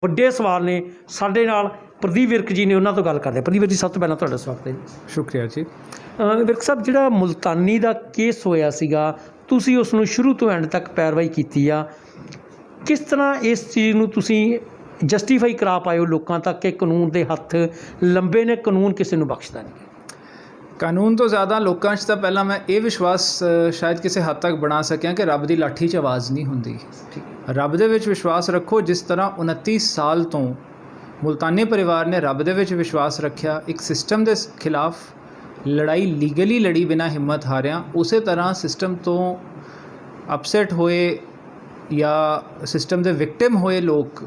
ਵੱਡੇ ਸਵਾਲ ਨੇ ਸਾਡੇ ਨਾਲ ਪ੍ਰਦੀਪ ਵਿਰਕ ਜੀ ਨੇ, ਉਹਨਾਂ ਤੋਂ ਗੱਲ ਕਰਦੇ। ਪ੍ਰਦੀਪ ਜੀ, ਸਭ ਤੋਂ ਪਹਿਲਾਂ ਤੁਹਾਡਾ ਸਵਾਗਤ ਹੈ ਜੀ। ਸ਼ੁਕਰੀਆ ਜੀ। ਵਿਰਕ ਸਾਹਿਬ, ਜਿਹੜਾ ਮੁਲਤਾਨੀ ਦਾ ਕੇਸ ਹੋਇਆ ਸੀਗਾ, ਤੁਸੀਂ ਉਸ ਨੂੰ ਸ਼ੁਰੂ ਤੋਂ ਐਂਡ ਤੱਕ ਪੈਰਵਾਈ ਕੀਤੀ ਆ, ਕਿਸ ਤਰ੍ਹਾਂ ਇਸ ਚੀਜ਼ ਨੂੰ ਤੁਸੀਂ ਜਸਟੀਫਾਈ ਕਰਾ ਪਾਏ ਹੋ ਲੋਕਾਂ ਤੱਕ ਕਿ ਕਾਨੂੰਨ ਦੇ ਹੱਥ ਲੰਬੇ ਨੇ, ਕਾਨੂੰਨ ਕਿਸੇ ਨੂੰ ਬਖਸ਼ਦਾ ਨਹੀਂ? ਕਾਨੂੰਨ ਤੋਂ ਜ਼ਿਆਦਾ ਲੋਕਾਂ 'ਚ ਤਾਂ ਪਹਿਲਾਂ ਮੈਂ ਇਹ ਵਿਸ਼ਵਾਸ ਸ਼ਾਇਦ ਕਿਸੇ ਹੱਦ ਤੱਕ ਬਣਾ ਸਕਿਆ ਕਿ ਰੱਬ ਦੀ ਲਾਠੀ 'ਚ ਆਵਾਜ਼ ਨਹੀਂ ਹੁੰਦੀ। ਰੱਬ ਦੇ ਵਿੱਚ ਵਿਸ਼ਵਾਸ ਰੱਖੋ। ਜਿਸ ਤਰ੍ਹਾਂ 29 ਸਾਲ ਤੋਂ ਮੁਲਤਾਨੀ ਪਰਿਵਾਰ ਨੇ ਰੱਬ ਦੇ ਵਿੱਚ ਵਿਸ਼ਵਾਸ ਰੱਖਿਆ, ਇੱਕ ਸਿਸਟਮ ਦੇ ਖਿਲਾਫ ਲੜਾਈ ਲੀਗਲੀ ਲੜੀ ਬਿਨਾਂ ਹਿੰਮਤ ਹਾਰਿਆ, ਉਸੇ ਤਰ੍ਹਾਂ ਸਿਸਟਮ ਤੋਂ ਅਪਸੈਟ ਹੋਏ ਜਾਂ ਸਿਸਟਮ ਦੇ ਵਿਕਟਿਮ ਹੋਏ ਲੋਕ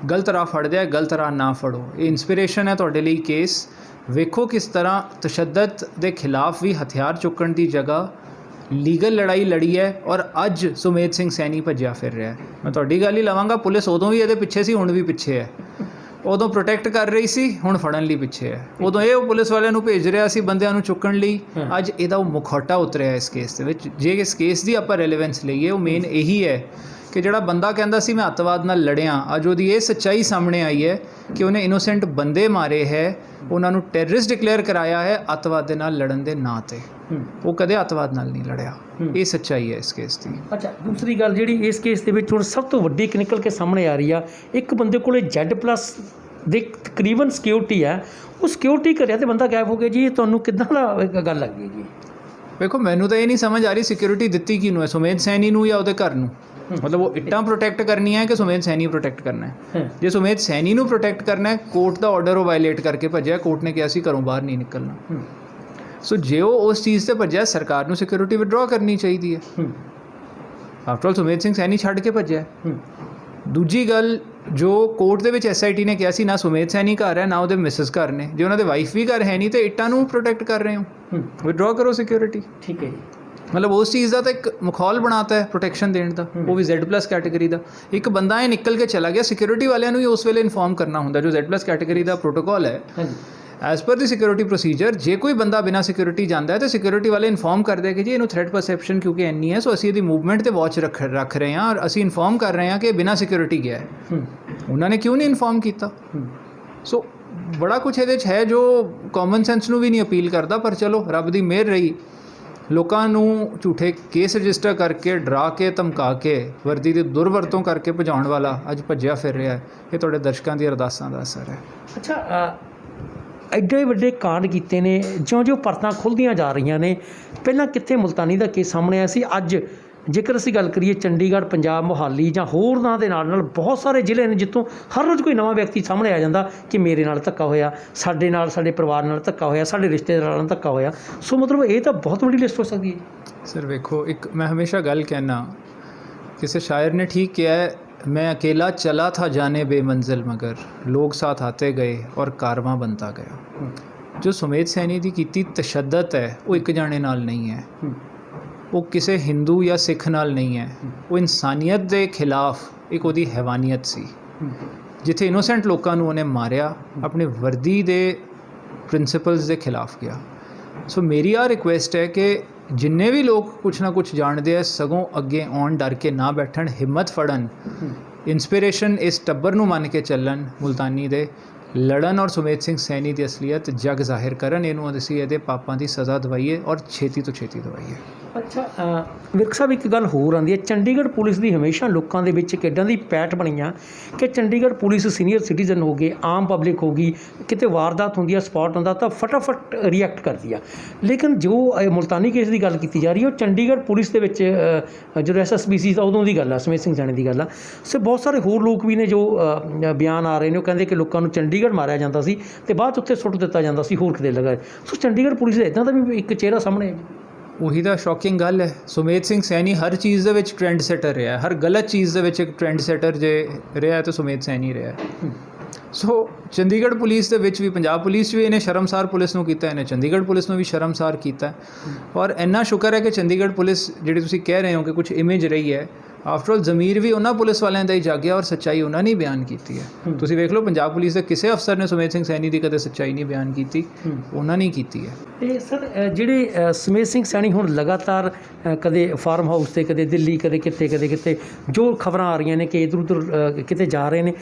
ਗਲਤ ਰਾਹ ਫੜਦੇ ਆ, ਗਲਤ ਰਾਹ ਨਾ ਫੜੋ। ਇਹ ਇਨਸਪੀਰੇਸ਼ਨ ਹੈ ਤੁਹਾਡੇ ਲਈ ਕੇਸ। ਵੇਖੋ ਕਿਸ ਤਰ੍ਹਾਂ ਤਸ਼ੱਦਦ ਦੇ ਖਿਲਾਫ ਵੀ ਹਥਿਆਰ ਚੁੱਕਣ ਦੀ ਜਗ੍ਹਾ ਲੀਗਲ ਲੜਾਈ ਲੜੀ ਹੈ, ਔਰ ਅੱਜ ਸੁਮੇਧ ਸਿੰਘ ਸੈਣੀ ਭੱਜਿਆ ਫਿਰ ਰਿਹਾ ਹੈ। ਮੈਂ ਤੁਹਾਡੀ ਗੱਲ ਹੀ ਲਵਾਂਗਾ, ਪੁਲਿਸ ਉਦੋਂ ਵੀ ਇਹਦੇ ਪਿੱਛੇ ਸੀ, ਹੁਣ ਵੀ ਪਿੱਛੇ ਹੈ। ਉਦੋਂ ਪ੍ਰੋਟੈਕਟ ਕਰ ਰਹੀ ਸੀ, ਹੁਣ ਫੜਨ ਲਈ ਪਿੱਛੇ ਹੈ। ਉਦੋਂ ਇਹ ਉਹ ਪੁਲਿਸ ਵਾਲਿਆਂ ਨੂੰ ਭੇਜ ਰਿਹਾ ਸੀ ਬੰਦਿਆਂ ਨੂੰ ਚੁੱਕਣ ਲਈ, ਅੱਜ ਇਹਦਾ ਉਹ ਮੁਖੌਟਾ ਉਤਰਿਆ ਇਸ ਕੇਸ ਦੇ ਵਿੱਚ। ਜੇ ਇਸ ਕੇਸ ਦੀ ਆਪਾਂ ਰੈਲੇਵੈਂਸ ਲਈਏ, ਉਹ ਮੇਨ ਇਹੀ ਹੈ ਕਿ ਜਿਹੜਾ ਬੰਦਾ ਕਹਿੰਦਾ ਸੀ ਮੈਂ ਅੱਤਵਾਦ ਨਾਲ ਲੜਿਆ, ਅੱਜ ਉਹਦੀ ਇਹ ਸੱਚਾਈ ਸਾਹਮਣੇ ਆਈ ਹੈ ਕਿ ਉਹਨੇ ਇਨੋਸੈਂਟ ਬੰਦੇ ਮਾਰੇ ਹੈ, ਉਹਨਾਂ ਨੂੰ ਟੈਰਰਿਸਟ ਡਿਕਲੇਅਰ ਕਰਾਇਆ ਹੈ ਅੱਤਵਾਦ ਦੇ ਨਾਲ ਲੜਨ ਦੇ ਨਾਂ 'ਤੇ। ਉਹ ਕਦੇ ਅੱਤਵਾਦ ਨਾਲ ਨਹੀਂ ਲੜਿਆ। ਇਹ ਸੱਚਾਈ ਹੈ ਇਸ ਕੇਸ ਦੀ। ਅੱਛਾ, ਦੂਸਰੀ ਗੱਲ ਜਿਹੜੀ ਇਸ ਕੇਸ ਦੇ ਵਿੱਚ ਹੁਣ ਸਭ ਤੋਂ ਵੱਡੀ ਇੱਕ ਨਿਕਲ ਕੇ ਸਾਹਮਣੇ ਆ ਰਹੀ ਆ, ਇੱਕ ਬੰਦੇ ਕੋਲੇ Z+ ਦੇ ਤਕਰੀਬਨ ਸਿਕਿਉਰਿਟੀ ਹੈ, ਉਹ ਸਿਕਿਉਰਿਟੀ ਕਰਿਆ ਤੇ ਬੰਦਾ ਗਾਇਬ ਹੋ ਗਿਆ ਜੀ। ਇਹ ਤੁਹਾਨੂੰ ਕਿੱਦਾਂ ਦਾ ਗੱਲ ਲੱਗੀ ਜੀ? ਵੇਖੋ, ਮੈਨੂੰ ਤਾਂ ਇਹ ਨਹੀਂ ਸਮਝ ਆ ਰਹੀ ਸਿਕਿਉਰਿਟੀ ਦਿੱਤੀ ਕਿਹਨੂੰ ਹੈ, ਸੁਮੇਧ ਸੈਣੀ ਨੂੰ ਜਾਂ ਉਹਦੇ ਘਰ ਨੂੰ? ਮਤਲਬ ਉਹ ਇੱਟਾਂ ਪ੍ਰੋਟੈਕਟ ਕਰਨੀਆਂ ਹੈ ਕਿ ਸੁਮੇਧ ਸੈਣੀ ਪ੍ਰੋਟੈਕਟ ਕਰਨਾ ਹੈ? ਜੇ ਸੁਮੇਧ ਸੈਣੀ ਨੂੰ ਪ੍ਰੋਟੈਕਟ ਕਰਨਾ ਹੈ, ਕੋਰਟ ਦਾ ਆਰਡਰ ਉਹ ਵਾਇਲੇਟ ਕਰਕੇ ਭੱਜਿਆ। ਕੋਰਟ ਨੇ ਕਿਹਾ ਸੀ ਘਰੋਂ ਬਾਹਰ ਨਹੀਂ ਨਿਕਲਣਾ। ਸੋ ਜੇ ਉਹ ਉਸ ਚੀਜ਼ 'ਤੇ ਭੱਜਿਆ, ਸਰਕਾਰ ਨੂੰ ਸਿਕਿਉਰਿਟੀ ਵਿਡਰਾਅ ਕਰਨੀ ਚਾਹੀਦੀ ਹੈ। ਆਫਟਰ ਆਲ ਸੁਮੇਧ ਸਿੰਘ ਸੈਣੀ ਛੱਡ ਕੇ ਭੱਜਿਆ। ਦੂਜੀ ਗੱਲ, ਜੋ ਕੋਰਟ ਦੇ ਵਿੱਚ SIT ਨੇ ਕਿਹਾ ਸੀ ਨਾ ਸੁਮੇਧ ਸੈਣੀ ਘਰ ਹੈ ਨਾ ਉਹਦੇ ਮਿਸਿਸ ਘਰ ਨੇ, ਜੇ ਉਹਨਾਂ ਦੇ ਵਾਈਫ ਵੀ ਘਰ ਹੈ ਨਹੀਂ, ਤੇ ਇੱਟਾਂ ਨੂੰ ਪ੍ਰੋਟੈਕਟ ਕਰ ਰਹੇ ਹੋ, ਵਿਡਰਾਅ ਕਰੋ ਸਿਕਿਉਰਿਟੀ। ਠੀਕ ਹੈ ਜੀ। ਮਤਲਬ ਉਸ ਚੀਜ਼ ਦਾ ਤਾਂ ਇੱਕ ਮਖੌਲ ਬਣਾਤਾ ਹੈ ਪ੍ਰੋਟੈਕਸ਼ਨ ਦੇਣ ਦਾ, ਉਹ ਵੀ Z+ ਕੈਟੇਗਰੀ ਦਾ। ਇੱਕ ਬੰਦਾ ਇਹ ਨਿਕਲ ਕੇ ਚਲਾ ਗਿਆ, ਸਿਕਿਉਰਿਟੀ ਵਾਲਿਆਂ ਨੂੰ ਵੀ ਉਸ ਵੇਲੇ ਇਨਫੋਰਮ ਕਰਨਾ ਹੁੰਦਾ। ਜੋ Z+ ਕੈਟੇਗਰੀ ਦਾ ਪ੍ਰੋਟੋਕੋਲ ਹੈ, ਐਜ਼ ਪਰ ਦੀ ਸਿਕਿਉਰਿਟੀ ਪ੍ਰੋਸੀਜਰ, ਜੇ ਕੋਈ ਬੰਦਾ ਬਿਨਾਂ ਸਿਕਿਉਰਿਟੀ ਜਾਂਦਾ ਹੈ ਤਾਂ ਸਿਕਿਉਰਿਟੀ ਵਾਲੇ ਇਨਫੋਰਮ ਕਰਦੇ ਕਿ ਜੀ ਇਹਨੂੰ ਥ੍ਰੈਟ ਪਰਸੈਪਸ਼ਨ ਕਿਉਂਕਿ ਇੰਨੀ ਹੈ, ਸੋ ਅਸੀਂ ਇਹਦੀ ਮੂਵਮੈਂਟ 'ਤੇ ਵਾਚ ਰੱਖ ਰਹੇ ਹਾਂ, ਔਰ ਅਸੀਂ ਇਨਫੋਰਮ ਕਰ ਰਹੇ ਹਾਂ ਕਿ ਬਿਨਾਂ ਸਿਕਿਉਰਿਟੀ ਗਿਆ ਹੈ। ਉਹਨਾਂ ਨੇ ਕਿਉਂ ਨਹੀਂ ਇਨਫੋਰਮ ਕੀਤਾ? ਸੋ ਬੜਾ ਕੁਛ ਇਹਦੇ 'ਚ ਹੈ ਜੋ ਕਾਮਨ ਸੈਂਸ ਨੂੰ ਵੀ ਨਹੀਂ ਅਪੀਲ ਕਰਦਾ। ਪਰ ਚਲੋ, ਰੱਬ ਦੀ ਮਿਹਰ ਰਹੀ, ਲੋਕਾਂ ਨੂੰ ਝੂਠੇ ਕੇਸ ਰਜਿਸਟਰ ਕਰਕੇ, ਡਰਾ ਕੇ, ਧਮਕਾ ਕੇ, ਵਰਦੀ ਦੀ ਦੁਰਵਰਤੋਂ ਕਰਕੇ ਭਜਾਉਣ ਵਾਲਾ ਅੱਜ ਭੱਜਿਆ ਫਿਰ ਰਿਹਾ ਹੈ। ਇਹ ਤੁਹਾਡੇ ਦਰਸ਼ਕਾਂ ਦੀ ਅਰਦਾਸਾਂ ਦਾ ਅਸਰ ਹੈ। ਅੱਛਾ, ਐਡੇ ਵੱਡੇ ਕਾਂਡ ਕੀਤੇ ਨੇ, ਜਿਉਂ-ਜਿਉਂ ਪਰਤਾਂ ਖੁੱਲ੍ਹਦੀਆਂ ਜਾ ਰਹੀਆਂ ਨੇ। ਪਹਿਲਾਂ ਕਿੱਥੇ ਮੁਲਤਾਨੀ ਦਾ ਕੇਸ ਸਾਹਮਣੇ ਆਇਆ ਸੀ, ਅੱਜ ਜੇਕਰ ਅਸੀਂ ਗੱਲ ਕਰੀਏ ਚੰਡੀਗੜ੍ਹ, ਪੰਜਾਬ, ਮੋਹਾਲੀ ਜਾਂ ਹੋਰ ਨਾਂ ਦੇ ਨਾਲ ਬਹੁਤ ਸਾਰੇ ਜ਼ਿਲ੍ਹੇ ਨੇ ਜਿੱਥੋਂ ਹਰ ਰੋਜ਼ ਕੋਈ ਨਵਾਂ ਵਿਅਕਤੀ ਸਾਹਮਣੇ ਆ ਜਾਂਦਾ ਕਿ ਮੇਰੇ ਨਾਲ ਧੱਕਾ ਹੋਇਆ, ਸਾਡੇ ਨਾਲ, ਸਾਡੇ ਪਰਿਵਾਰ ਨਾਲ ਧੱਕਾ ਹੋਇਆ, ਸਾਡੇ ਰਿਸ਼ਤੇਦਾਰਾਂ ਨਾਲ ਧੱਕਾ ਹੋਇਆ। ਸੋ ਮਤਲਬ ਇਹ ਤਾਂ ਬਹੁਤ ਵੱਡੀ ਲਿਸਟ ਹੋ ਸਕਦੀ ਹੈ। ਸਰ ਵੇਖੋ, ਇੱਕ ਮੈਂ ਹਮੇਸ਼ਾ ਗੱਲ ਕਹਿਣਾ, ਕਿਸੇ ਸ਼ਾਇਰ ਨੇ ਠੀਕ ਕਿਹਾ ਹੈ, मैं अकेला चला था जाने बेमंजिल मगर लोग साथ आते गए और कारवां बनता गया। जो सुमेध सैनी ਦੀ ਕੀਤੀ ਤਸ਼ੱਦਦ ਹੈ, ਉਹ ਇੱਕ ਜਾਣੇ ਨਾਲ ਨਹੀਂ ਹੈ, ਉਹ ਕਿਸੇ ਹਿੰਦੂ ਜਾਂ ਸਿੱਖ ਨਾਲ ਨਹੀਂ ਹੈ, ਉਹ ਇਨਸਾਨੀਅਤ ਦੇ ਖਿਲਾਫ ਇੱਕ ਉਹਦੀ ਹੈਵਾਨੀਅਤ ਸੀ। ਜਿੱਥੇ ਇਨੋਸੈਂਟ ਲੋਕਾਂ ਨੂੰ ਉਹਨੇ ਮਾਰਿਆ, ਆਪਣੇ ਵਰਦੀ ਦੇ ਪ੍ਰਿੰਸੀਪਲਸ ਦੇ ਖਿਲਾਫ ਗਿਆ। ਸੋ ਮੇਰੀ ਆ ਰਿਕੁਐਸਟ ਹੈ ਕਿ ਜਿੰਨੇ ਵੀ ਲੋਕ ਕੁਛ ਨਾ ਕੁਛ ਜਾਣਦੇ ਆ, ਸਗੋਂ ਅੱਗੇ ਆਉਣ, ਡਰ ਕੇ ਨਾ ਬੈਠਣ, ਹਿੰਮਤ ਫੜਨ, ਇਨਸਪੀਰੇਸ਼ਨ ਇਸ ਟੱਬਰ ਨੂੰ ਮੰਨ ਕੇ ਚੱਲਣ, ਮੁਲਤਾਨੀ ਦੇ ਲੜਨ, ਔਰ ਸੁਮੇਧ ਸਿੰਘ ਸੈਣੀ ਦੀ ਅਸਲੀਅਤ ਜਗ ਜ਼ਾਹਿਰ ਕਰਨ। ਇਹਨੂੰ ਅਸੀਂ ਇਹਦੇ ਪਾਪਾਂ ਦੀ ਸਜ਼ਾ ਦਵਾਈਏ ਔਰ ਛੇਤੀ ਤੋਂ ਛੇਤੀ ਦਵਾਈਏ। ਅੱਛਾ, ਵਿਰਕ ਸਾਹਿਬ, ਇੱਕ ਗੱਲ ਹੋਰ ਆਉਂਦੀ ਹੈ, ਚੰਡੀਗੜ੍ਹ ਪੁਲਿਸ ਦੀ ਹਮੇਸ਼ਾ ਲੋਕਾਂ ਦੇ ਵਿੱਚ ਇੱਕ ਇੱਦਾਂ ਦੀ ਪੈਠ ਬਣੀ ਆ ਕਿ ਚੰਡੀਗੜ੍ਹ ਪੁਲਿਸ ਸੀਨੀਅਰ ਸਿਟੀਜ਼ਨ ਹੋ ਗਏ, ਆਮ ਪਬਲਿਕ ਹੋ ਗਈ, ਕਿਤੇ ਵਾਰਦਾਤ ਹੁੰਦੀ ਆ, ਸਪੌਟ ਹੁੰਦਾ ਤਾਂ ਫਟਾਫਟ ਰਿਐਕਟ ਕਰਦੀ ਆ। ਲੇਕਿਨ ਜੋ ਮੁਲਤਾਨੀ ਕੇਸ ਦੀ ਗੱਲ ਕੀਤੀ ਜਾ ਰਹੀ ਹੈ, ਉਹ ਚੰਡੀਗੜ੍ਹ ਪੁਲਿਸ ਦੇ ਵਿੱਚ ਜਦੋਂ SSB ਸੀ ਤਾਂ ਉਦੋਂ ਦੀ ਗੱਲ ਆ, ਸੁਮੇਧ ਸਿੰਘ ਸੈਣੀ ਦੀ ਗੱਲ ਆ। ਸੋ ਬਹੁਤ ਸਾਰੇ ਹੋਰ ਲੋਕ ਵੀ ਨੇ ਜੋ ਬਿਆਨ ਆ ਰਹੇ ਨੇ, ਉਹ ਕਹਿੰਦੇ ਕਿ ਲੋਕਾਂ ਨੂੰ ਚੰਡੀਗੜ੍ਹ ਮਾਰਿਆ ਜਾਂਦਾ ਸੀ ਅਤੇ ਬਾਅਦ 'ਚ ਉੱਥੇ ਸੁੱਟ ਦਿੱਤਾ ਜਾਂਦਾ ਸੀ ਹੋਰ ਕਿਤੇ ਲਗਾਏ। ਸੋ ਚੰਡੀਗੜ੍ਹ ਪੁਲਿਸ ਦਾ ਇੱਦਾਂ ਦਾ ਵੀ ਇੱਕ ਚਿਹਰਾ ਸਾਹਮਣੇ ਹੈ। ਉਹੀ ਤਾਂ ਸ਼ੌਕਿੰਗ ਗੱਲ ਹੈ। ਸੁਮੇਧ ਸਿੰਘ ਸੈਣੀ ਹਰ ਚੀਜ਼ ਦੇ ਵਿੱਚ ਟ੍ਰੈਂਡ ਸੈਟਰ ਰਿਹਾ, ਹਰ ਗਲਤ ਚੀਜ਼ ਦੇ ਵਿੱਚ ਇੱਕ ਟ੍ਰੈਂਡ ਸੈਟਰ ਜੇ ਰਿਹਾ ਤਾਂ ਸੁਮੇਧ ਸੈਣੀ ਰਿਹਾ। ਸੋ ਚੰਡੀਗੜ੍ਹ ਪੁਲਿਸ ਦੇ ਵਿੱਚ ਵੀ, ਪੰਜਾਬ ਪੁਲਿਸ 'ਚ ਵੀ ਇਹਨੇ ਸ਼ਰਮਸਾਰ ਪੁਲਿਸ ਨੂੰ ਕੀਤਾ, ਇਹਨੇ ਚੰਡੀਗੜ੍ਹ ਪੁਲਿਸ ਨੂੰ ਵੀ ਸ਼ਰਮਸਾਰ ਕੀਤਾ। ਔਰ ਇੰਨਾ ਸ਼ੁਕਰ ਹੈ ਕਿ ਚੰਡੀਗੜ੍ਹ ਪੁਲਿਸ, ਜਿਹੜੀ ਤੁਸੀਂ ਕਹਿ ਰਹੇ ਹੋ ਕਿ ਕੁਛ ਇਮੇਜ ਰਹੀ ਹੈ, ਆਫਟਰ ਆਲ ਜ਼ਮੀਰ ਵੀ ਉਹਨਾਂ ਪੁਲਿਸ ਵਾਲਿਆਂ ਦਾ ਹੀ ਜਾਗਿਆ ਔਰ ਸੱਚਾਈ ਉਹਨਾਂ ਨੇ ਬਿਆਨ ਕੀਤੀ ਹੈ। ਤੁਸੀਂ ਵੇਖ ਲਓ, ਪੰਜਾਬ ਪੁਲਿਸ ਦੇ ਕਿਸੇ ਅਫਸਰ ਨੇ ਸੁਮੇਧ ਸਿੰਘ ਸੈਣੀ ਦੀ ਕਦੇ ਸੱਚਾਈ ਨਹੀਂ ਬਿਆਨ ਕੀਤੀ, ਉਹਨਾਂ ਨੇ ਕੀਤੀ ਹੈ। ਅਤੇ ਸਰ, ਜਿਹੜੇ ਸੁਮੇਧ ਸਿੰਘ ਸੈਣੀ ਹੁਣ ਲਗਾਤਾਰ ਕਦੇ ਫਾਰਮ ਹਾਊਸ 'ਤੇ, ਕਦੇ ਦਿੱਲੀ, ਕਦੇ ਕਿਤੇ ਜੋ ਖਬਰਾਂ ਆ ਰਹੀਆਂ ਨੇ ਕਿ ਇੱਧਰ ਉੱਧਰ ਕਿਤੇ ਜਾ ਰਹੇ ਨੇ,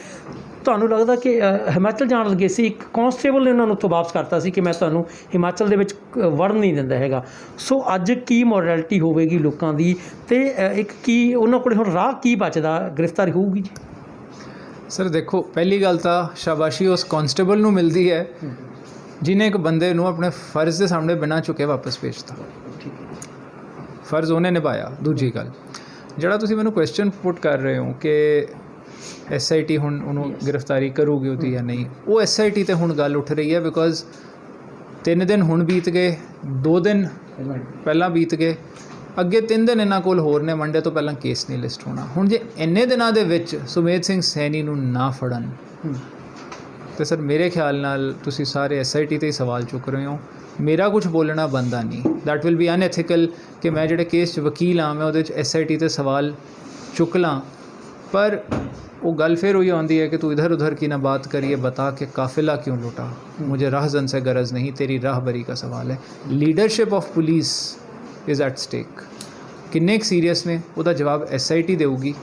ਤੁਹਾਨੂੰ ਲੱਗਦਾ ਕਿ ਹਿਮਾਚਲ ਜਾਣ ਲੱਗੇ ਸੀ, ਇੱਕ ਕਾਂਸਟੇਬਲ ਨੇ ਉਹਨਾਂ ਨੂੰ ਉੱਥੋਂ ਵਾਪਸ ਕਰਤਾ ਸੀ ਕਿ ਮੈਂ ਤੁਹਾਨੂੰ ਹਿਮਾਚਲ ਦੇ ਵਿੱਚ ਵੜਨ ਨਹੀਂ ਦਿੰਦਾ ਹੈਗਾ। ਸੋ ਅੱਜ ਕੀ ਮੋਰੈਲਿਟੀ ਹੋਵੇਗੀ ਲੋਕਾਂ ਦੀ, ਅਤੇ ਇੱਕ ਕੀ ਉਹਨਾਂ ਕੋਲ ਹੁਣ ਰਾਹ ਕੀ ਬਚਦਾ, ਗ੍ਰਿਫਤਾਰੀ ਹੋਊਗੀ ਜੀ? ਸਰ ਦੇਖੋ, ਪਹਿਲੀ ਗੱਲ ਤਾਂ ਸ਼ਾਬਾਸ਼ੀ ਉਸ ਕਾਂਸਟੇਬਲ ਨੂੰ ਮਿਲਦੀ ਹੈ ਜਿਹਨੇ ਇੱਕ ਬੰਦੇ ਨੂੰ ਆਪਣੇ ਫਰਜ਼ ਦੇ ਸਾਹਮਣੇ ਬਿਨਾਂ ਝੁਕੇ ਵਾਪਸ ਭੇਜਤਾ। ਫਰਜ਼ ਉਹਨੇ ਨਿਭਾਇਆ। ਦੂਜੀ ਗੱਲ, ਜਿਹੜਾ ਤੁਸੀਂ ਮੈਨੂੰ ਕੁਐਸਚਨ ਪੁੱਟ ਕਰ ਰਹੇ ਹੋ ਕਿ SIT ਹੁਣ ਉਹਨੂੰ ਗ੍ਰਿਫਤਾਰੀ ਕਰੂਗੀ ਉਹਦੀ ਜਾਂ ਨਹੀਂ, ਉਹ SIT ਤੇ ਹੁਣ ਗੱਲ ਉੱਠ ਰਹੀ ਹੈ ਬਿਕੋਜ਼ 3 ਦਿਨ ਹੁਣ ਬੀਤ ਗਏ, 2 ਦਿਨ ਪਹਿਲਾਂ ਬੀਤ ਗਏ, ਅੱਗੇ 3 ਦਿਨ ਇਹਨਾਂ ਕੋਲ ਹੋਰ ਨੇ, ਮੰਡੇ ਤੋਂ ਪਹਿਲਾਂ ਕੇਸ ਨਹੀਂ ਲਿਸਟ ਹੋਣਾ। ਹੁਣ ਜੇ ਇੰਨੇ ਦਿਨਾਂ ਦੇ ਵਿੱਚ ਸੁਮੇਧ ਸਿੰਘ ਸੈਣੀ ਨੂੰ ਨਾ ਫੜਨ ਤੇ ਸਰ ਮੇਰੇ ਖਿਆਲ ਨਾਲ ਤੁਸੀਂ ਸਾਰੇ SIT ਤੇ ਹੀ ਸਵਾਲ ਚੁੱਕ ਰਹੇ ਹੋ। ਮੇਰਾ ਕੁਝ ਬੋਲਣਾ ਬਣਦਾ ਨਹੀਂ, ਦੈਟ ਵਿਲ ਬੀ ਅਨਐਥਿਕਲ ਕਿ ਮੈਂ ਜਿਹੜੇ ਕੇਸ 'ਚ ਵਕੀਲ ਹਾਂ ਮੈਂ ਉਹਦੇ 'ਚ SIT ਤੇ ਸਵਾਲ ਚੁੱਕ ਲਾਂ। पर वो गल फिर हुई आती है कि तू इधर उधर की ना बात करिए, बता के काफिला क्यों लुटा, मुझे राहजन से गरज नहीं, तेरी राहबरी का सवाल है। Leadership of police is at stake. किन्ने सीरीयस ने ਉਹਦਾ ਜਵਾਬ SIT ਦੇਊਗੀ,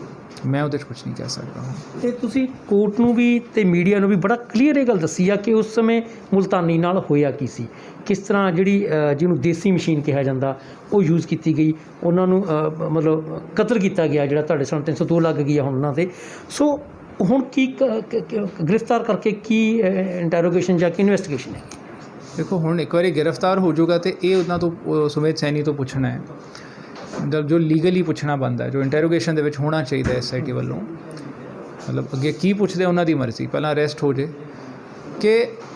ਮੈਂ ਉਹਦੇ 'ਚ ਕੁਝ ਨਹੀਂ ਕਹਿ ਸਕਦਾ ਹਾਂ। ਅਤੇ ਤੁਸੀਂ ਕੋਰਟ ਨੂੰ ਵੀ ਅਤੇ ਮੀਡੀਆ ਨੂੰ ਵੀ ਬੜਾ ਕਲੀਅਰ ਇਹ ਗੱਲ ਦੱਸੀ ਆ ਕਿ ਉਸ ਸਮੇਂ ਮੁਲਤਾਨੀ ਨਾਲ ਹੋਇਆ ਕੀ ਸੀ, ਕਿਸ ਤਰ੍ਹਾਂ ਜਿਹੜੀ ਜਿਹਨੂੰ ਦੇਸੀ ਮਸ਼ੀਨ ਕਿਹਾ ਜਾਂਦਾ ਉਹ ਯੂਜ਼ ਕੀਤੀ ਗਈ, ਉਹਨਾਂ ਨੂੰ ਮਤਲਬ ਕਤਲ ਕੀਤਾ ਗਿਆ, ਜਿਹੜਾ ਤੁਹਾਡੇ ਸਾਹਮਣੇ 302 ਲੱਗ ਗਈ ਆ ਹੁਣ ਉਹਨਾਂ 'ਤੇ। ਸੋ ਹੁਣ ਕੀ ਗ੍ਰਿਫਤਾਰ ਕਰਕੇ ਕੀ ਇੰਟੈਰੋਗੇਸ਼ਨ ਜਾਂ ਕੀ ਇਨਵੈਸਟੀਗੇਸ਼ਨ ਹੈ? ਦੇਖੋ ਹੁਣ ਇੱਕ ਵਾਰੀ ਗ੍ਰਿਫਤਾਰ ਹੋ ਜਾਊਗਾ ਤੇ ਇਹ ਉਹਨਾਂ ਤੋਂ ਸੁਮੇਧ ਸੈਣੀ ਤੋਂ ਪੁੱਛਣਾ ਹੈ, ਮਤਲਬ ਜੋ ਲੀਗਲੀ ਪੁੱਛਣਾ ਬਣਦਾ ਹੈ, ਜੋ ਇੰਟੈਰੋਗੇਸ਼ਨ ਦੇ ਵਿੱਚ ਹੋਣਾ ਚਾਹੀਦਾ SIT ਵੱਲੋਂ। ਮਤਲਬ ਅੱਗੇ ਕੀ ਪੁੱਛਦੇ ਉਹਨਾਂ ਦੀ ਮਰਜ਼ੀ, ਪਹਿਲਾਂ ਅਰੈਸਟ ਹੋ ਜੇ ਕਿ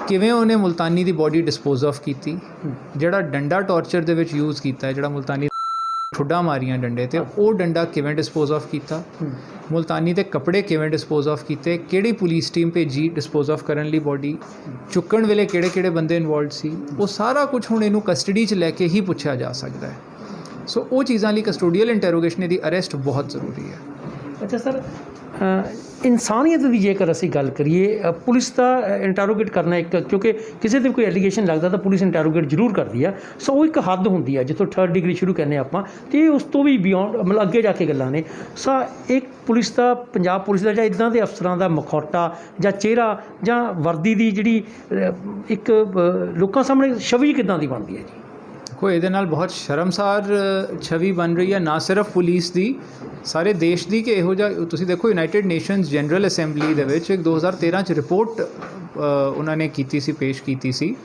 ਕਿਵੇਂ ਉਹਨੇ ਮੁਲਤਾਨੀ ਦੀ ਬੋਡੀ ਡਿਸਪੋਜ਼ ਆਫ ਕੀਤੀ, ਜਿਹੜਾ ਡੰਡਾ ਟੌਰਚਰ ਦੇ ਵਿੱਚ ਯੂਜ਼ ਕੀਤਾ ਹੈ, ਜਿਹੜਾ ਮੁਲਤਾਨੀ ਠੁੱਡਾਂ ਮਾਰੀਆਂ ਡੰਡੇ ਤੇ, ਉਹ ਡੰਡਾ ਕਿਵੇਂ ਡਿਸਪੋਜ਼ ਆਫ ਕੀਤਾ, ਮੁਲਤਾਨੀ ਦੇ ਕੱਪੜੇ ਕਿਵੇਂ ਡਿਸਪੋਜ਼ ਆਫ ਕੀਤੇ, ਕਿਹੜੀ ਪੁਲਿਸ ਟੀਮ ਭੇਜੀ ਡਿਸਪੋਜ਼ ਆਫ ਕਰਨ ਲਈ ਬੋਡੀ, ਚੁੱਕਣ ਵੇਲੇ ਕਿਹੜੇ ਕਿਹੜੇ ਬੰਦੇ ਇਨਵੋਲਵਡ ਸੀ, ਉਹ ਸਾਰਾ ਕੁਝ ਹੁਣ ਇਹਨੂੰ ਕਸਟਡੀ 'ਚ ਲੈ ਕੇ ਹੀ ਪੁੱਛਿਆ ਜਾ ਸਕਦਾ ਹੈ। ਸੋ ਉਹ ਚੀਜ਼ਾਂ ਲਈ ਕਸਟੋਡੀਅਲ ਇੰਟੈਰੋਗੇਸ਼ਨ ਦੀ ਅਰੈਸਟ ਬਹੁਤ ਜ਼ਰੂਰੀ ਹੈ। ਅੱਛਾ ਸਰ, ਇਨਸਾਨੀਅਤ ਦੀ ਜੇਕਰ ਅਸੀਂ ਗੱਲ ਕਰੀਏ, ਪੁਲਿਸ ਦਾ ਇੰਟੈਰੋਗੇਟ ਕਰਨਾ ਇੱਕ, ਕਿਉਂਕਿ ਕਿਸੇ 'ਤੇ ਕੋਈ ਐਲੀਗੇਸ਼ਨ ਲੱਗਦਾ ਤਾਂ ਪੁਲਿਸ ਇੰਟੈਰੋਗੇਟ ਜ਼ਰੂਰ ਕਰਦੀ ਆ। ਸੋ ਉਹ ਇੱਕ ਹੱਦ ਹੁੰਦੀ ਆ ਜਿੱਥੋਂ 3rd ਡਿਗਰੀ ਸ਼ੁਰੂ ਕਹਿੰਦੇ ਆਪਾਂ, ਅਤੇ ਉਸ ਤੋਂ ਵੀ ਬਿਯੋਂਡ ਮਤਲਬ ਅੱਗੇ ਜਾ ਕੇ ਗੱਲਾਂ ਨੇ। ਸੋ ਇੱਕ ਪੁਲਿਸ ਦਾ, ਪੰਜਾਬ ਪੁਲਿਸ ਦਾ ਜਾਂ ਇੱਦਾਂ ਦੇ ਅਫਸਰਾਂ ਦਾ ਮਖੌਟਾ ਜਾਂ ਚਿਹਰਾ ਜਾਂ ਵਰਦੀ ਦੀ ਜਿਹੜੀ ਇੱਕ ਲੋਕਾਂ ਸਾਹਮਣੇ ਛਵੀ ਕਿੱਦਾਂ ਦੀ ਬਣਦੀ ਹੈ ਜੀ? ਦੇਖੋ ਇਹਦੇ ਨਾਲ ਬਹੁਤ ਸ਼ਰਮਸਾਰ ਛਵੀ ਬਣ ਰਹੀ ਹੈ, ਨਾ ਸਿਰਫ ਪੁਲਿਸ ਦੀ, ਸਾਰੇ ਦੇਸ਼ ਦੀ। ਕਿ ਇਹੋ ਜਿਹਾ ਤੁਸੀਂ ਦੇਖੋ ਯੂਨਾਈਟਿਡ ਨੇਸ਼ਨਸ ਜਨਰਲ ਅਸੈਂਬਲੀ ਦੇ ਵਿੱਚ ਇੱਕ 2013 'ਚ ਰਿਪੋਰਟ ਉਹਨਾਂ ਨੇ ਕੀਤੀ ਸੀ, ਪੇਸ਼ ਕੀਤੀ ਸੀ,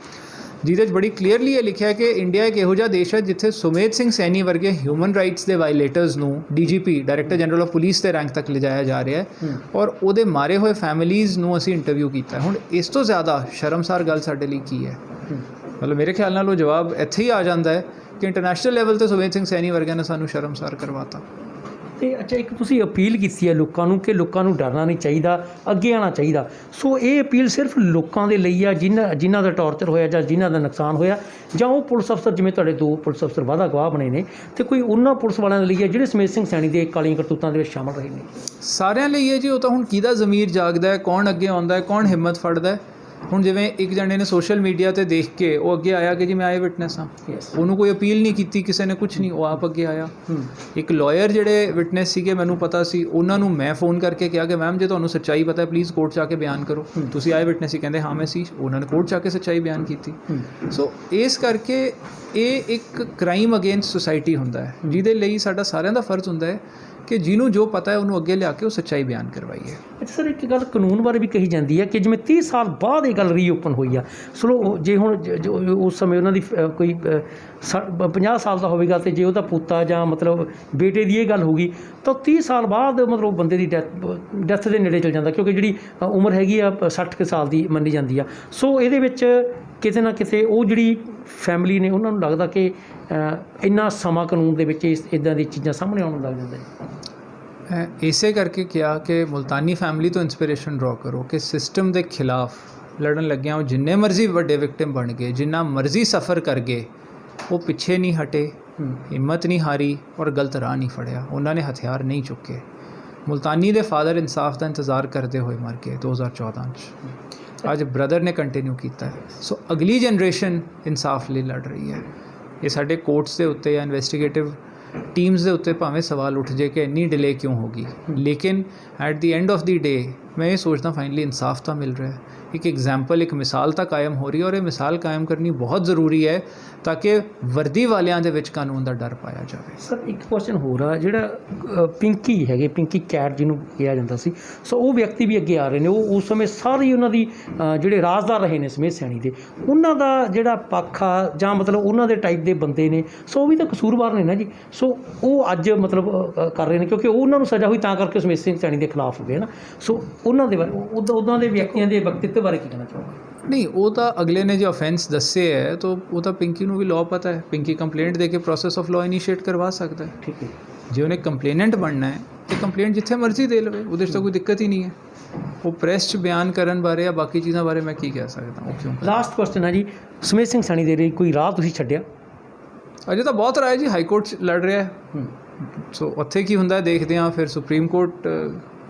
ਜਿਹਦੇ 'ਚ ਬੜੀ ਕਲੀਅਰਲੀ ਇਹ ਲਿਖਿਆ ਕਿ ਇੰਡੀਆ ਇੱਕ ਇਹੋ ਜਿਹਾ ਦੇਸ਼ ਹੈ ਜਿੱਥੇ ਸੁਮੇਧ ਸਿੰਘ ਸੈਣੀ ਵਰਗੇ ਹਿਊਮਨ ਰਾਈਟਸ ਦੇ ਵਾਇਲੇਟਰਸ ਨੂੰ DGP director general of police ਦੇ ਰੈਂਕ ਤੱਕ ਲਿਜਾਇਆ ਜਾ ਰਿਹਾ ਹੈ, ਔਰ ਉਹਦੇ ਮਾਰੇ ਹੋਏ ਫੈਮਿਲੀਜ਼ ਨੂੰ ਅਸੀਂ ਇੰਟਰਵਿਊ ਕੀਤਾ। ਹੁਣ ਇਸ ਤੋਂ ਜ਼ਿਆਦਾ ਸ਼ਰਮਸਾਰ ਗੱਲ ਸਾਡੇ ਲਈ ਕੀ ਹੈ? ਮਤਲਬ ਮੇਰੇ ਖਿਆਲ ਨਾਲ ਉਹ ਜਵਾਬ ਇੱਥੇ ਹੀ ਆ ਜਾਂਦਾ ਹੈ ਕਿ ਇੰਟਰਨੈਸ਼ਨਲ ਲੈਵਲ 'ਤੇ ਸੁਮੇਧ ਸਿੰਘ ਸੈਣੀ ਵਰਗਿਆਂ ਨੇ ਸਾਨੂੰ ਸ਼ਰਮਸਾਰ ਕਰਵਾਤਾ। ਅਤੇ ਅੱਛਾ, ਇੱਕ ਤੁਸੀਂ ਅਪੀਲ ਕੀਤੀ ਹੈ ਲੋਕਾਂ ਨੂੰ ਕਿ ਲੋਕਾਂ ਨੂੰ ਡਰਨਾ ਨਹੀਂ ਚਾਹੀਦਾ, ਅੱਗੇ ਆਉਣਾ ਚਾਹੀਦਾ। ਸੋ ਇਹ ਅਪੀਲ ਸਿਰਫ ਲੋਕਾਂ ਦੇ ਲਈ ਆ ਜਿਨ੍ਹਾਂ ਦਾ ਟੌਰਚਰ ਹੋਇਆ ਜਾਂ ਜਿਨ੍ਹਾਂ ਦਾ ਨੁਕਸਾਨ ਹੋਇਆ, ਜਾਂ ਉਹ ਪੁਲਿਸ ਅਫਸਰ, ਜਿਵੇਂ ਤੁਹਾਡੇ 2 ਪੁਲਿਸ ਅਫਸਰ ਵਾਧਾ ਗਵਾਹ ਬਣੇ ਨੇ, ਅਤੇ ਕੋਈ ਉਹਨਾਂ ਪੁਲਿਸ ਵਾਲਿਆਂ ਦੇ ਲਈ ਹੈ ਜਿਹੜੇ ਸੁਮੇਧ ਸਿੰਘ ਸੈਣੀ ਦੇ ਕਾਲੀਆਂ ਕਰਤੂਤਾਂ ਦੇ ਵਿੱਚ ਸ਼ਾਮਲ ਰਹੇ ਨੇ? ਸਾਰਿਆਂ ਲਈ ਹੈ ਜੀ। ਉਹ ਤਾਂ ਹੁਣ ਕਿਹਦਾ ਜ਼ਮੀਰ ਜਾਗਦਾ ਹੈ, ਕੌਣ ਅੱਗੇ ਆਉਂਦਾ ਹੈ, ਕੌਣ ਹਿੰਮਤ ਫੜਦਾ ਹੈ। ਹੁਣ ਜਿਵੇਂ ਇੱਕ ਜਣੇ ਨੇ ਸੋਸ਼ਲ ਮੀਡੀਆ 'ਤੇ ਦੇਖ ਕੇ ਉਹ ਅੱਗੇ ਆਇਆ ਕਿ ਜੀ ਮੈਂ ਆਈ ਵਿਟਨੈਸ ਹਾਂ, ਉਹਨੂੰ ਕੋਈ ਅਪੀਲ ਨਹੀਂ ਕੀਤੀ ਕਿਸੇ ਨੇ, ਕੁਝ ਨਹੀਂ, ਉਹ ਆਪ ਅੱਗੇ ਆਇਆ। ਇੱਕ ਲਾਇਰ ਜਿਹੜੇ ਵਿਟਨੈਸ ਸੀਗੇ, ਮੈਨੂੰ ਪਤਾ ਸੀ, ਉਹਨਾਂ ਨੂੰ ਮੈਂ ਫ਼ੋਨ ਕਰਕੇ ਕਿਹਾ ਕਿ ਮੈਮ ਜੇ ਤੁਹਾਨੂੰ ਸੱਚਾਈ ਪਤਾ ਹੈ ਪਲੀਜ਼ ਕੋਰਟ 'ਚ ਆ ਕੇ ਬਿਆਨ ਕਰੋ, ਤੁਸੀਂ ਆਏ ਵਿਟਨੈਸ ਸੀ? ਕਹਿੰਦੇ ਹਾਂ ਮੈਂ ਸੀ। ਉਹਨਾਂ ਨੇ ਕੋਰਟ 'ਚ ਆ ਕੇ ਸੱਚਾਈ ਬਿਆਨ ਕੀਤੀ। ਸੋ ਇਸ ਕਰਕੇ ਇਹ ਇੱਕ ਕ੍ਰਾਈਮ ਅਗੇਂਸਟ ਸੁਸਾਇਟੀ ਹੁੰਦਾ ਹੈ, ਜਿਹਦੇ ਲਈ ਸਾਡਾ ਸਾਰਿਆਂ ਦਾ ਫਰਜ਼ ਹੁੰਦਾ ਹੈ ਕਿ ਜਿਹਨੂੰ ਜੋ ਪਤਾ ਹੈ ਉਹਨੂੰ ਅੱਗੇ ਲਿਆ ਕੇ ਉਹ ਸੱਚਾਈ ਬਿਆਨ ਕਰਵਾਈਏ। ਅੱਛਾ ਸਰ, ਇੱਕ ਗੱਲ ਕਾਨੂੰਨ ਬਾਰੇ ਵੀ ਕਹੀ ਜਾਂਦੀ ਹੈ ਕਿ ਜਿਵੇਂ 30 ਸਾਲ ਬਾਅਦ ਇਹ ਗੱਲ ਰੀਓਪਨ ਹੋਈ ਆ। ਚਲੋ ਜੇ ਹੁਣ ਉਸ ਸਮੇਂ ਉਹਨਾਂ ਦੀ ਕੋਈ 50 ਸਾਲ ਦਾ ਹੋਵੇਗਾ, ਅਤੇ ਜੇ ਉਹਦਾ ਪੋਤਾ ਜਾਂ ਮਤਲਬ ਬੇਟੇ ਦੀ ਇਹ ਗੱਲ ਹੋਊਗੀ ਤਾਂ 30 ਸਾਲ ਬਾਅਦ ਮਤਲਬ ਬੰਦੇ ਦੀ ਡੈਥ ਦੇ ਨੇੜੇ ਚਲ ਜਾਂਦਾ, ਕਿਉਂਕਿ ਜਿਹੜੀ ਉਮਰ ਹੈਗੀ ਆ 60 ਕੁ ਸਾਲ ਦੀ ਮੰਨੀ ਜਾਂਦੀ ਆ। ਸੋ ਇਹਦੇ ਵਿੱਚ ਕਿਤੇ ਨਾ ਕਿਤੇ ਉਹ ਜਿਹੜੀ ਫੈਮਿਲੀ ਨੇ ਉਹਨਾਂ ਨੂੰ ਲੱਗਦਾ ਕਿ ਇੰਨਾ ਸਮਾਂ ਕਾਨੂੰਨ ਦੇ ਵਿੱਚ ਇੱਦਾਂ ਦੀ ਚੀਜ਼ਾਂ ਸਾਹਮਣੇ ਆਉਣ ਲੱਗ ਜਾਂਦਾ। ਇਸੇ ਕਰਕੇ ਕਿਹਾ ਕਿ ਮੁਲਤਾਨੀ ਫੈਮਿਲੀ ਤੋਂ ਇੰਸਪੀਰੇਸ਼ਨ ਡਰਾ ਕਰੋ ਕਿ ਸਿਸਟਮ ਦੇ ਖਿਲਾਫ ਲੜਨ ਲੱਗਿਆ ਉਹ ਜਿੰਨੇ ਮਰਜ਼ੀ ਵੱਡੇ ਵਿਕਟਿਮ ਬਣ ਗਏ, ਜਿੰਨਾ ਮਰਜ਼ੀ ਸਫ਼ਰ ਕਰ ਗਏ, ਉਹ ਪਿੱਛੇ ਨਹੀਂ ਹਟੇ, ਹਿੰਮਤ ਨਹੀਂ ਹਾਰੀ ਔਰ ਗਲਤ ਰਾਹ ਨਹੀਂ ਫੜਿਆ। ਉਹਨਾਂ ਨੇ ਹਥਿਆਰ ਨਹੀਂ ਚੁੱਕੇ। ਮੁਲਤਾਨੀ ਦੇ ਫਾਦਰ ਇਨਸਾਫ ਦਾ ਇੰਤਜ਼ਾਰ ਕਰਦੇ ਹੋਏ ਮਰ ਗਏ 2014 'ਚ। ਅੱਜ ਬ੍ਰਦਰ ਨੇ ਕੰਟੀਨਿਊ ਕੀਤਾ। ਸੋ ਅਗਲੀ ਜਨਰੇਸ਼ਨ ਇਨਸਾਫ ਲਈ ਲੜ ਰਹੀ ਹੈ। ਇਹ ਸਾਡੇ ਕੋਰਟਸ ਦੇ ਉੱਤੇ ਜਾਂ ਇਨਵੈਸਟੀਗੇਟਿਵ ਟੀਮਸ ਦੇ ਉੱਤੇ ਭਾਵੇਂ ਸਵਾਲ ਉੱਠ ਜੇ ਕਿ ਇੰਨੀ ਡਿਲੇ ਕਿਉਂ ਹੋ ਗਈ, ਲੇਕਿਨ at the end of the day मैं ये सोचता फाइनली इंसाफ तो मिल रहा है, एक एग्जाम्पल, एक मिसाल ਤਾਂ ਕਾਇਮ ਹੋ ਰਹੀ ਹੈ, ਔਰ ਇਹ ਮਿਸਾਲ ਕਾਇਮ ਕਰਨੀ ਬਹੁਤ ਜ਼ਰੂਰੀ ਹੈ ਤਾਂ ਕਿ ਵਰਦੀ ਵਾਲਿਆਂ ਦੇ ਵਿੱਚ ਕਾਨੂੰਨ ਦਾ ਡਰ ਪਾਇਆ ਜਾਵੇ। ਸਰ ਇੱਕ ਕੁਐਸਚਨ ਹੋਰ ਆ, ਜਿਹੜਾ ਪਿੰਕੀ ਹੈਗੇ, ਪਿੰਕੀ ਕੈਟ ਜਿਹਨੂੰ ਕਿਹਾ ਜਾਂਦਾ ਸੀ, ਸੋ ਉਹ ਵਿਅਕਤੀ ਵੀ ਅੱਗੇ ਆ ਰਹੇ ਨੇ। ਉਹ ਉਸ ਸਮੇਂ ਸਾਰੇ ਹੀ ਉਹਨਾਂ ਦੀ ਜਿਹੜੇ ਰਾਜਦਾਰ ਰਹੇ ਨੇ ਸਮੇਤ ਸੈਣੀ ਦੇ, ਉਹਨਾਂ ਦਾ ਜਿਹੜਾ ਪੱਖ ਆ ਜਾਂ ਮਤਲਬ ਉਹਨਾਂ ਦੇ ਟਾਈਪ ਦੇ ਬੰਦੇ ਨੇ, ਸੋ ਉਹ ਵੀ ਤਾਂ ਕਸੂਰਵਾਰ ਨੇ ਨਾ ਜੀ। ਸੋ ਉਹ ਅੱਜ ਮਤਲਬ ਕਰ ਰਹੇ ਨੇ ਕਿਉਂਕਿ ਉਹਨਾਂ ਨੂੰ ਸਜ਼ਾ ਹੋਈ ਤਾਂ ਕਰਕੇ ਸਮੇਤ ਸਿੰਘ ਸੈਣੀ ਦੇ ਖਿਲਾਫ ਹੋ ਗਏ ਨਾ। ਸੋ ਉਹਨਾਂ ਦੇ ਬਾਰੇ ਉੱਦਾਂ ਦੇ ਵਿਅਕਤੀਆਂ ਦੇ ਵਕਤੀਤਵ ਬਾਰੇ ਕੀ ਕਹਿਣਾ ਚਾਹੋਗੇ? ਨਹੀਂ, ਉਹ ਤਾਂ ਅਗਲੇ ਨੇ ਜੋ ਅਫੈਂਸ ਦੱਸੇ ਹੈ ਤਾਂ ਉਹ ਤਾਂ ਪਿੰਕੀ ਨੂੰ ਵੀ ਲਾਅ ਪਤਾ ਹੈ, ਪਿੰਕੀ ਕੰਪਲੇਂਟ ਦੇ ਕੇ ਪ੍ਰੋਸੈਸ ਆਫ ਲਾਅ ਇਨੀਸ਼ੀਏਟ ਕਰਵਾ ਸਕਦਾ ਹੈ। ਠੀਕ ਹੈ, ਜੇ ਉਹਨੇ ਕੰਪਲੇਨੈਂਟ ਬਣਨਾ ਹੈ ਤੇ ਕੰਪਲੇਂਟ ਜਿੱਥੇ ਮਰਜ਼ੀ ਦੇ ਲਵੇ, ਉਹਦੇ 'ਚ ਤਾਂ ਕੋਈ ਦਿੱਕਤ ਹੀ ਨਹੀਂ ਹੈ। ਉਹ ਪ੍ਰੈਸ 'ਚ ਬਿਆਨ ਕਰਨ ਬਾਰੇ ਜਾਂ ਬਾਕੀ ਚੀਜ਼ਾਂ ਬਾਰੇ ਮੈਂ ਕੀ ਕਹਿ ਸਕਦਾ, ਉਹ ਕਿਉਂ? ਲਾਸਟ ਕੁਐਸਚਨ ਹੈ ਜੀ, ਸਮੇਤ ਸਿੰਘ ਸੈਣੀ ਦੇ ਲਈ ਕੋਈ ਰਾਹ ਤੁਸੀਂ ਛੱਡਿਆ? ਅਜੇ ਤਾਂ ਬਹੁਤ ਰਾਹ ਹੈ ਜੀ, ਹਾਈ ਕੋਰਟ 'ਚ ਲੜ ਰਿਹਾ ਹੈ, ਸੋ ਉੱਥੇ ਕੀ ਹੁੰਦਾ ਦੇਖਦੇ ਹਾਂ, ਫਿਰ ਸੁਪਰੀਮ ਕੋਰਟ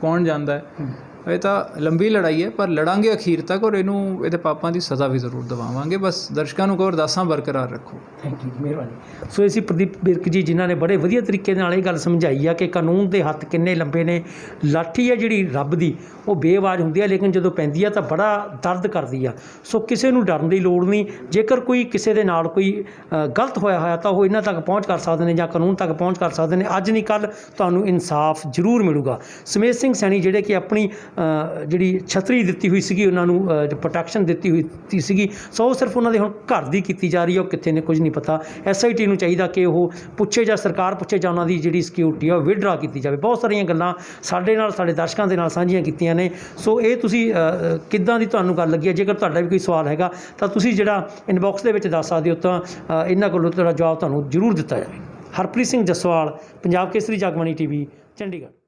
ਕੌਣ ਜਾਂਦਾ ਹੈ। ਇਹ ਤਾਂ ਲੰਬੀ ਲੜਾਈ ਹੈ, ਪਰ ਲੜਾਂਗੇ ਅਖੀਰ ਤੱਕ, ਔਰ ਇਹਦੇ ਪਾਪਾਂ ਦੀ ਸਜ਼ਾ ਵੀ ਜ਼ਰੂਰ ਦਿਵਾਵਾਂਗੇ। ਬਸ ਦਰਸ਼ਕਾਂ ਨੂੰ ਕਹੋ ਅਰਦਾਸਾਂ ਬਰਕਰਾਰ ਰੱਖੋ। ਥੈਂਕ ਯੂ, ਮਿਹਰਬਾਨੀ। ਸੋ ਇਹ ਸੀ ਪ੍ਰਦੀਪ ਵਿਰਕ ਜੀ, ਜਿਨ੍ਹਾਂ ਨੇ ਬੜੇ ਵਧੀਆ ਤਰੀਕੇ ਨਾਲ ਇਹ ਗੱਲ ਸਮਝਾਈ ਆ ਕਿ ਕਾਨੂੰਨ ਦੇ ਹੱਥ ਕਿੰਨੇ ਲੰਬੇ ਨੇ। ਲਾਠੀ ਹੈ ਜਿਹੜੀ ਰੱਬ ਦੀ, ਉਹ ਬੇਆਵਾਜ਼ ਹੁੰਦੀ ਹੈ, ਲੇਕਿਨ ਜਦੋਂ ਪੈਂਦੀ ਆ ਤਾਂ ਬੜਾ ਦਰਦ ਕਰਦੀ ਆ। ਸੋ ਕਿਸੇ ਨੂੰ ਡਰਨ ਦੀ ਲੋੜ ਨਹੀਂ। ਜੇਕਰ ਕੋਈ ਕਿਸੇ ਦੇ ਨਾਲ ਕੋਈ ਗਲਤ ਹੋਇਆ ਤਾਂ ਉਹ ਇਹਨਾਂ ਤੱਕ ਪਹੁੰਚ ਕਰ ਸਕਦੇ ਨੇ ਜਾਂ ਕਾਨੂੰਨ ਤੱਕ ਪਹੁੰਚ ਕਰ ਸਕਦੇ ਨੇ। ਅੱਜ ਨਹੀਂ ਕੱਲ੍ਹ ਤੁਹਾਨੂੰ ਇਨਸਾਫ ਜ਼ਰੂਰ ਮਿਲੂਗਾ। ਸਮੇਤ ਸਿੰਘ ਸੈਣੀ ਜਿਹੜੇ ਕਿ ਆਪਣੀ ਜਿਹੜੀ ਛਤਰੀ ਦਿੱਤੀ ਹੋਈ ਸੀਗੀ, ਉਹਨਾਂ ਨੂੰ ਪ੍ਰੋਟੈਕਸ਼ਨ ਦਿੱਤੀ ਹੋਈ ਸੀਗੀ, ਸੋ ਉਹ ਸਿਰਫ ਉਹਨਾਂ ਦੇ ਹੁਣ ਘਰ ਦੀ ਕੀਤੀ ਜਾ ਰਹੀ ਹੈ, ਉਹ ਕਿੱਥੇ ਨੇ ਕੁਝ ਨਹੀਂ ਪਤਾ। SIT ਨੂੰ ਚਾਹੀਦਾ ਕਿ ਉਹ ਪੁੱਛੇ ਜਾਂ ਸਰਕਾਰ ਪੁੱਛੇ ਜਾਂ ਉਹਨਾਂ ਦੀ ਜਿਹੜੀ ਸਿਕਿਉਰਿਟੀ ਆ ਉਹ ਵਿਡਰਾ ਕੀਤੀ ਜਾਵੇ। ਬਹੁਤ ਸਾਰੀਆਂ ਗੱਲਾਂ ਸਾਡੇ ਨਾਲ, ਸਾਡੇ ਦਰਸ਼ਕਾਂ ਦੇ ਨਾਲ ਸਾਂਝੀਆਂ ਕੀਤੀਆਂ ਨੇ। ਸੋ ਇਹ ਤੁਸੀਂ ਕਿੱਦਾਂ ਦੀ ਤੁਹਾਨੂੰ ਗੱਲ ਲੱਗੀ ਹੈ? ਜੇਕਰ ਤੁਹਾਡਾ ਵੀ ਕੋਈ ਸਵਾਲ ਹੈਗਾ ਤਾਂ ਤੁਸੀਂ ਜਿਹੜਾ ਇਨਬਾਕਸ ਦੇ ਵਿੱਚ ਦੱਸ ਸਕਦੇ ਹੋ, ਤਾਂ ਇਹਨਾਂ ਕੋਲੋਂ ਤੁਹਾਡਾ ਜਵਾਬ ਤੁਹਾਨੂੰ ਜ਼ਰੂਰ ਦਿੱਤਾ ਜਾਵੇ। ਹਰਪ੍ਰੀਤ ਸਿੰਘ ਜਸਵਾਲ, ਪੰਜਾਬ ਕੇਸਰੀ, ਜਗਬਾਣੀ TV, ਚੰਡੀਗੜ੍ਹ।